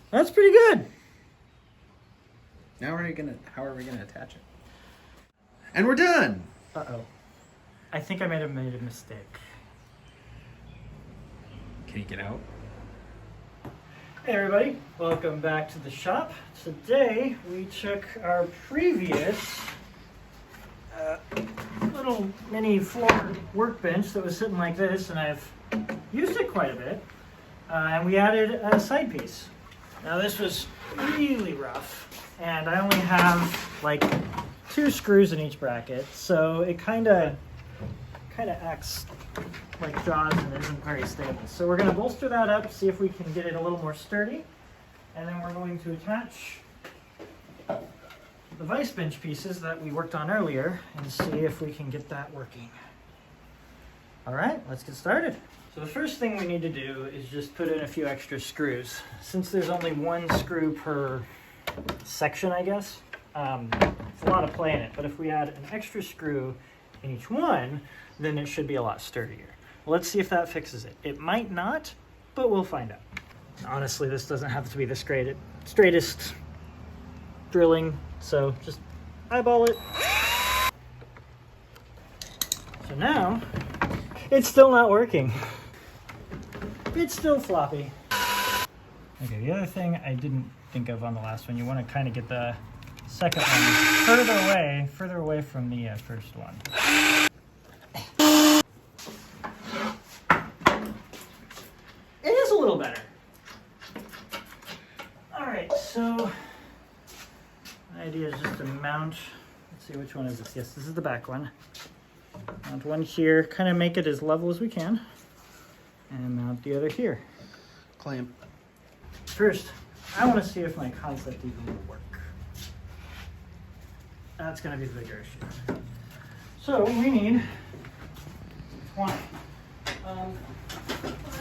That's pretty good. Now how are we gonna attach it? And we're done. Uh-oh. I think I might have made a mistake. Can you get out? Hey everybody, welcome back to the shop. Today we took our previous little mini floor workbench that was sitting like this, and I've used it quite a bit, and we added a side piece. Now this was really rough, and I only have like 2 screws in each bracket, so it kind of acts like jaws and isn't very stable. So we're going to bolster that up, see if we can get it a little more sturdy, and then we're going to attach the vice bench pieces that we worked on earlier and see if we can get that working. All right, let's get started. So the first thing we need to do is just put in a few extra screws. Since there's only 1 screw per section, I guess, it's a lot of play in it, but if we add an extra screw in each one, then it should be a lot sturdier. Let's see if that fixes it. It might not, but we'll find out. Honestly, this doesn't have to be the straightest drilling, so just eyeball it. So now, it's still not working. It's still floppy. Okay, the other thing I didn't think of on the last one, you want to kind of get the second one further away from the first one. It is a little better. All right, so the idea is just to mount, let's see, which one is this? Yes, this is the back one. Mount one here, kind of make it as level as we can, and mount the other here. Clamp. First, I want to see if my concept even will work. That's going to be the bigger issue. So we need twine. What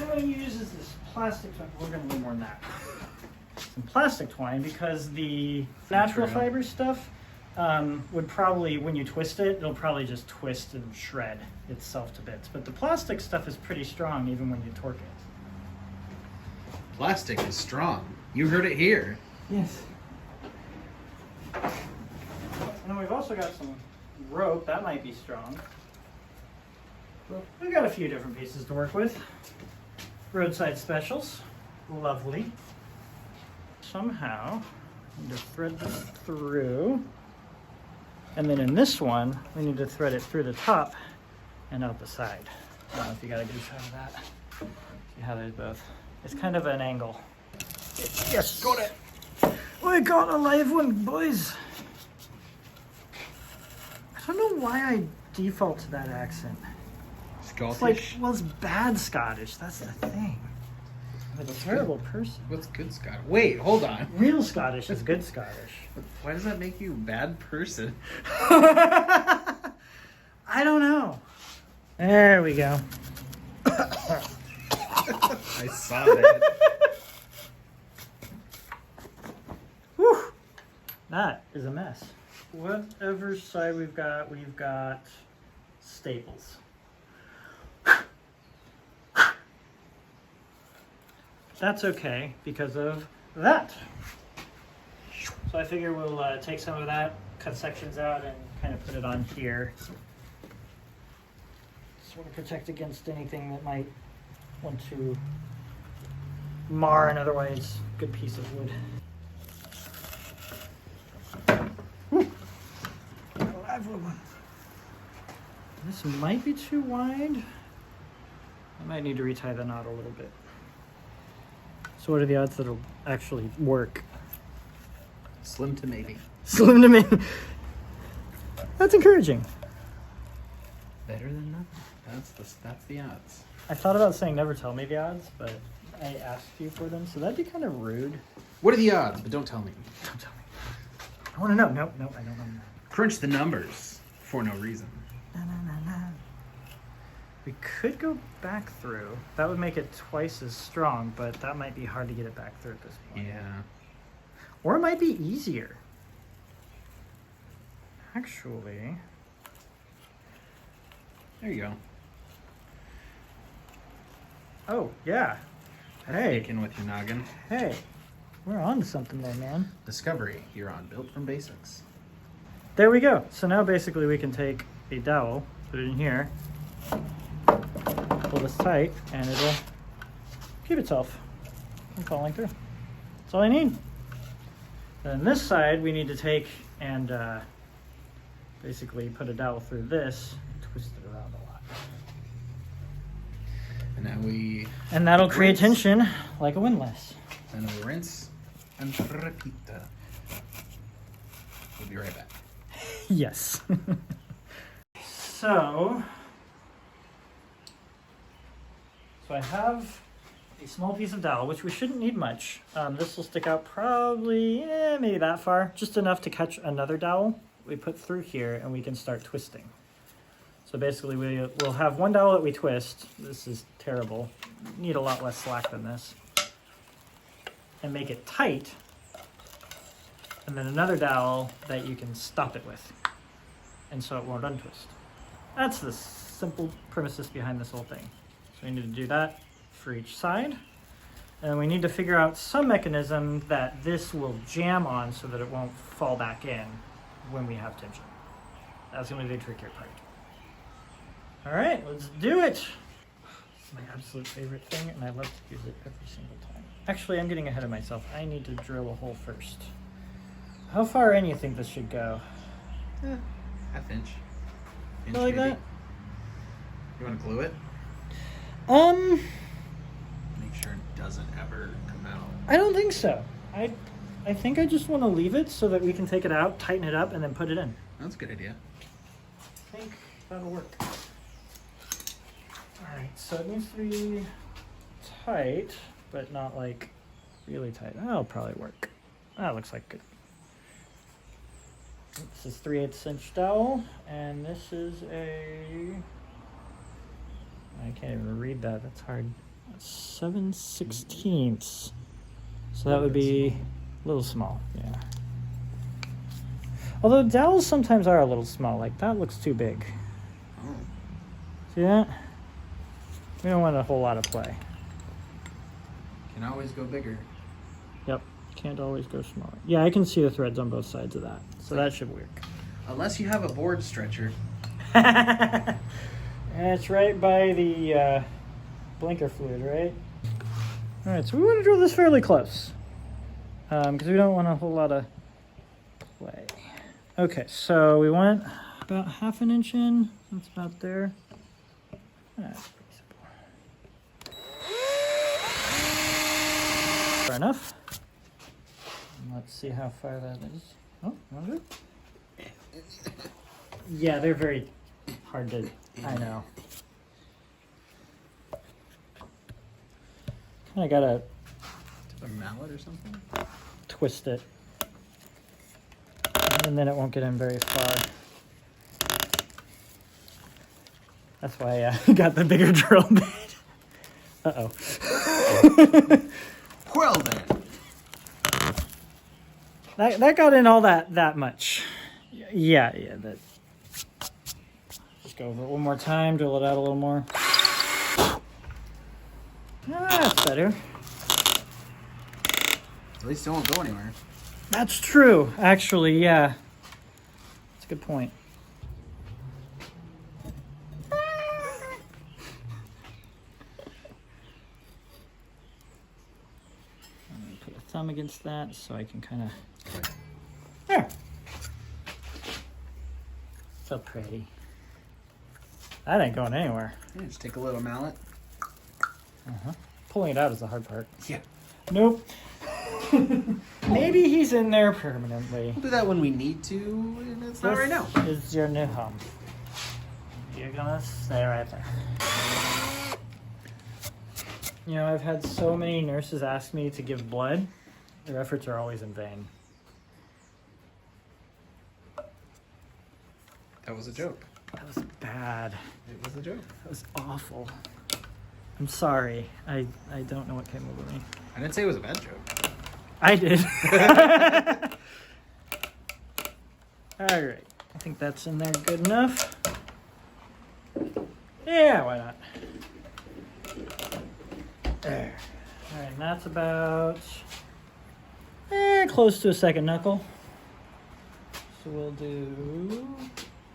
I'm going to use is this plastic twine. We're going to need more than that. Some plastic twine, because the natural fiber stuff would probably, when you twist it, it'll probably just twist and shred itself to bits. But the plastic stuff is pretty strong even when you torque it. Plastic is strong. You heard it here. Yes. And then we've also got some rope. That might be strong. Well, we've got a few different pieces to work with. Roadside specials. Lovely. Somehow, we need to thread this through. And then in this one, we need to thread it through the top and out the side. I don't know if you got a good shot of that. See how there's both. It's kind of an angle. Yes, got it. We got a live one, boys. I don't know why I default to that accent. Scottish? It's like, well, it's bad Scottish. That's the thing. I'm a terrible person. What's good Scottish? Wait, hold on. Real Scottish is good Scottish. Why does that make you a bad person? I don't know. There we go. I saw that. Whew. That is a mess. Whatever side we've got staples. That's okay because of that. So I figure we'll take some of that, cut sections out, and kind of put it on here. Sort of protect against anything that might want to mar an otherwise good piece of wood. This might be too wide. I might need to retie the knot a little bit. So what are the odds that it'll actually work? Slim to maybe. Slim to me. That's encouraging. Better than nothing. That's the odds. I thought about saying never tell me the odds, but I asked you for them, so that'd be kind of rude. What are the odds? But don't tell me. Don't tell me. I want to know. Nope, I don't know. Crunch the numbers for no reason. We could go back through. That would make it twice as strong, but that might be hard to get it back through at this point. Yeah. Or it might be easier. Actually. There you go. Oh, yeah. Hey. Thinking with your noggin. Hey. We're on to something there, man. Discovery here on Built from Basics. There we go. So now basically we can take a dowel, put it in here, pull this tight, and it'll keep itself from falling through. That's all I need. Then this side we need to take and basically put a dowel through this, twist it around a lot. And now we... And that'll create rinse. tension like a windlass. And we rinse and repeat. We'll be right back. Yes. So I have a small piece of dowel, which we shouldn't need much. This will stick out probably maybe that far, just enough to catch another dowel. We put through here and we can start twisting. So basically we'll have one dowel that we twist. This is terrible. Need a lot less slack than this. And make it tight. And then another dowel that you can stop it with. And so it won't untwist. That's the simple premises behind this whole thing. So we need to do that for each side. And we need to figure out some mechanism that this will jam on so that it won't fall back in when we have tension. That's going to be the trickier part. All right, let's do it. It's my absolute favorite thing, and I love to use it every single time. Actually, I'm getting ahead of myself. I need to drill a hole first. How far in you think this should go? Half inch. You like maybe. that? You want to glue it? Make sure it doesn't ever come out. I don't think so. I think I just want to leave it so that we can take it out, tighten it up, and then put it in. That's a good idea. I think that'll work. All right, so it needs to be tight, but not like really tight. That'll probably work. That looks like good. This is 3/8 inch dowel, and this is I can't even read that. That's hard. 7/16. So that would be a little small, yeah. Although dowels sometimes are a little small. Like that looks too big. Oh. See that? We don't want a whole lot of play. Can always go bigger. Yep. Can't always go smaller. Yeah, I can see the threads on both sides of that. So that should work. Unless you have a board stretcher. And it's right by the blinker fluid, right? All right, so we want to drill this fairly close because we don't want a whole lot of play. Okay, so we want about 1/2 inch in. That's about there. That's pretty simple. Fair enough. And let's see how far that is. Oh, was it? Yeah, they're very hard to. I know. I gotta A mallet or something? twist it, and then it won't get in very far. That's why I got the bigger drill bit. Uh-oh. Well then. That got in all that much. Yeah, that. Just go over it one more time, drill it out a little more. That's better. At least it won't go anywhere. That's true, actually, yeah. That's a good point. I'm gonna put a thumb against that so I can kind of. There. So pretty. That ain't going anywhere. Yeah, just take a little mallet. Pulling it out is the hard part. Yeah. Nope. Maybe he's in there permanently. We'll do that when we need to, and it's not right now. This is your new home. You're gonna stay right there. You know, I've had so many nurses ask me to give blood. Their efforts are always in vain. That was a joke. That was bad. It was a joke. That was awful. I'm sorry. I don't know what came over me. I didn't say it was a bad joke. I did. All right. I think that's in there good enough. Yeah, why not? There. All right, and that's about Close to a second knuckle. So we'll do,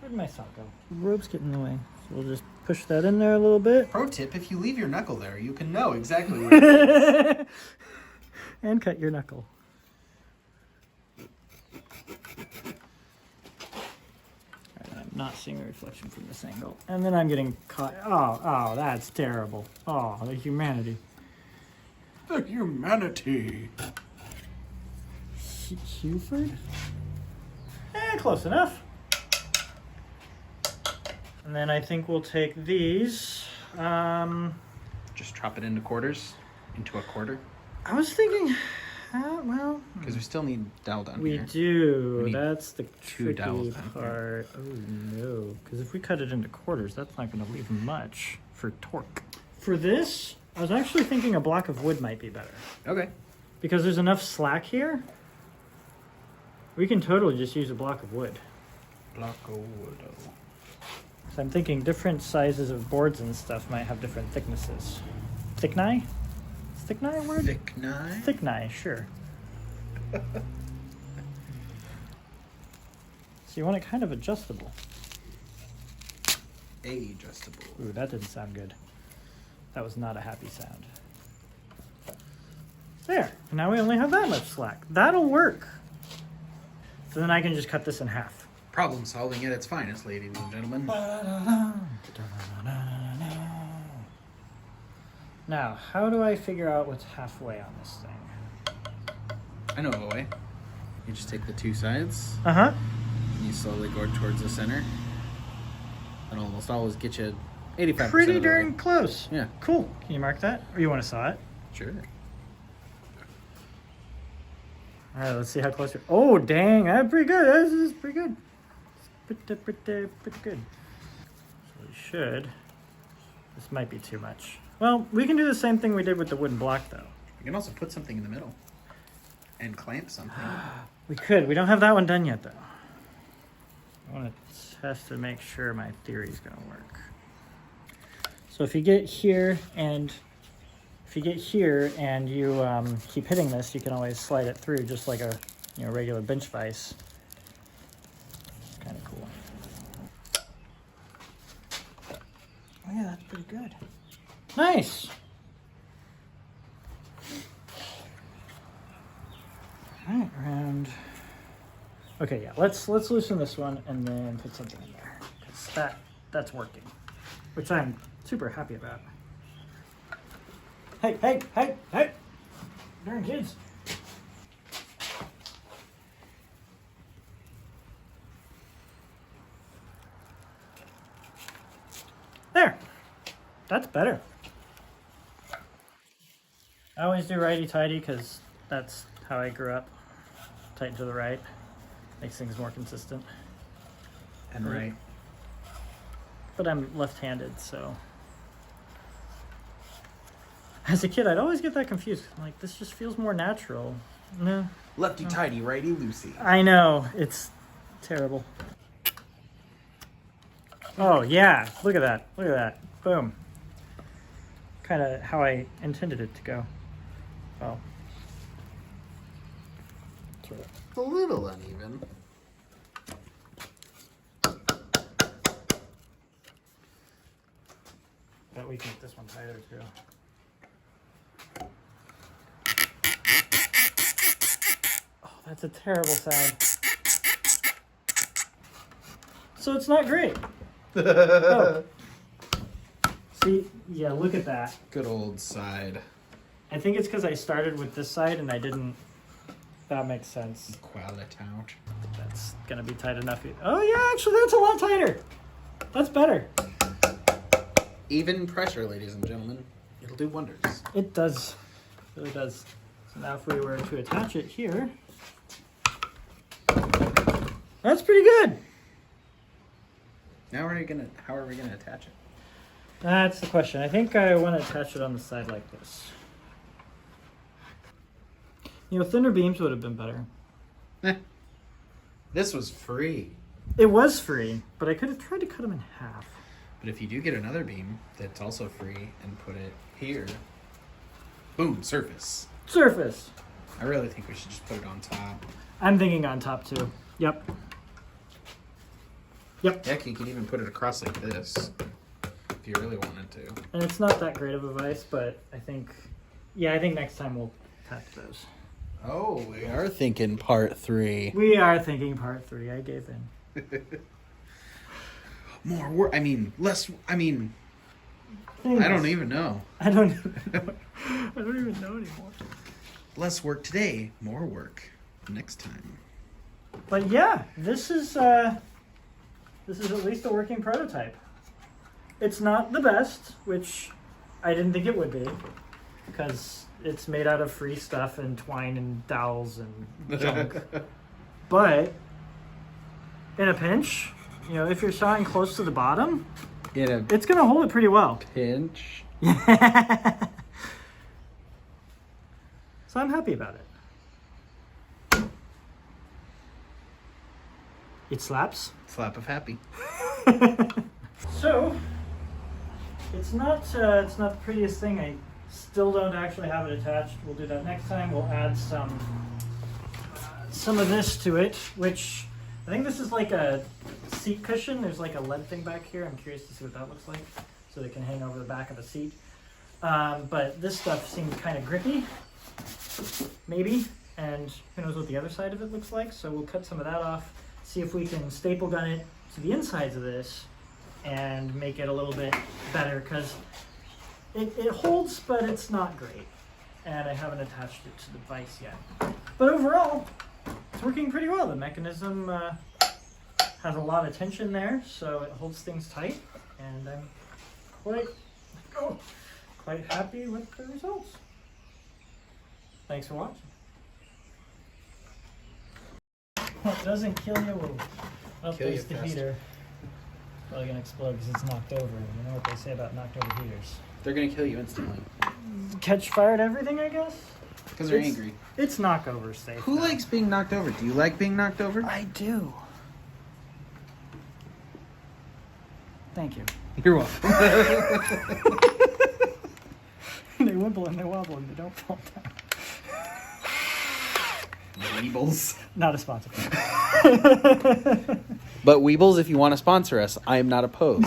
where'd my saw go? The rope's getting in the way. So we'll just push that in there a little bit. Pro tip, if you leave your knuckle there, you can know exactly where it is. And cut your knuckle. Alright, I'm not seeing a reflection from this angle. And then I'm getting caught. Oh, that's terrible. Oh, the humanity. The humanity. Huford? Close enough. And then I think we'll take these. Just chop it into quarters, into a quarter. I was thinking, well, because we still need dowel down we here. do. We need That's the two dowels tricky down here. part. Oh no, because if we cut it into quarters, that's not going to leave much for torque. For this, I was actually thinking a block of wood might be better Okay. because there's enough slack here. We can totally just use a block of wood. Block of wood. So I'm thinking different sizes of boards and stuff might have different thicknesses. Thicknye? Is thicknye a word? Thick knife. Thicknye, sure. So you want it kind of adjustable. Adjustable. Ooh, that didn't sound good. That was not a happy sound. There. Now we only have that much slack. That'll work. So then I can just cut this in half. Problem solving at its finest, ladies and gentlemen. Now, how do I figure out what's halfway on this thing? I know a way. You just take the two sides, Uh-huh. and you slowly go towards the center. That'll almost always get you 85% Pretty of the darn way. close. Yeah. Cool. Can you mark that? Or you want to saw it? Sure. All right, let's see how close you're. Oh, dang. That's pretty good. This is pretty good. Pretty good. So we should. This might be too much. Well, we can do the same thing we did with the wooden block, though. You can also put something in the middle and clamp something. We could. We don't have that one done yet, though. I want to test to make sure my theory is going to work. So if you get here and you keep hitting this, you can always slide it through just like a regular bench vise. It's kind of cool. Oh yeah, that's pretty good. Nice. All right, around. Okay, yeah. Let's loosen this one and then put something in there because that's working, which I'm super happy about. Hey! Darn kids. There. That's better. I always do righty-tighty because that's how I grew up. Tighten to the right. Makes things more consistent. And right. But I'm left-handed, so... As a kid, I'd always get that confused. I'm like, this just feels more natural. No. Lefty tighty, righty loosey. I know. It's terrible. Oh, yeah. Look at that. Look at that. Boom. Kind of how I intended it to go. Oh. Sort of. A little uneven. But we can get this one tighter, too. That's a terrible sound. So it's not great. Oh. See, yeah, look at that. Good old side. I think it's because I started with this side and I didn't. That makes sense. Quality out. That's gonna be tight enough. Oh yeah, actually that's a lot tighter. That's better. Even pressure, ladies and gentlemen. It'll do wonders. It does. It really does. So now if we were to attach it here. That's pretty good. Now how are we gonna attach it? That's the question. I think I want to attach it on the side like this. Thinner beams would have been better. This was free. It was free, but I could have tried to cut them in half. But if you do get another beam that's also free and put it here, boom, surface. Surface. I really think we should just put it on top. I'm thinking on top too. Yep. Heck, you could even put it across like this if you really wanted to. And it's not that great of a vise, but I think next time we'll attach those. Oh, we are thinking part 3. We are thinking part 3. I gave in. More work. Less. I don't even know. I don't even know anymore. Less work today, more work next time. But yeah, this is at least a working prototype. It's not the best, which I didn't think it would be, because it's made out of free stuff and twine and dowels and junk. But in a pinch, if you're sawing close to the bottom, it's going to hold it pretty well. Pinch. So I'm happy about it. It slaps. Slap of happy. So it's not the prettiest thing. I still don't actually have it attached. We'll do that next time. We'll add some of this to it, which I think this is like a seat cushion. There's like a lead thing back here. I'm curious to see what that looks like, so they can hang over the back of the seat. But this stuff seems kind of grippy, maybe, and who knows what the other side of it looks like. So we'll cut some of that off, see if we can staple gun it to the insides of this and make it a little bit better, because it holds, but it's not great. And I haven't attached it to the vise yet. But overall, it's working pretty well. The mechanism has a lot of tension there, so it holds things tight, and I'm quite happy with the results. Thanks for watching. What doesn't kill you will Kill there's you the faster. heater. Probably gonna explode because it's knocked over. You know what they say about knocked over heaters. They're gonna kill you instantly Catch fire to everything, I guess. because they're It's- angry. It's knockover safe. Who though. likes being knocked over? Do you like being knocked over? I do. Thank you. You're welcome. They wibble and they wobble and they don't fall down. Weebles. Not a sponsor. But Weebles, if you want to sponsor us, I am not opposed.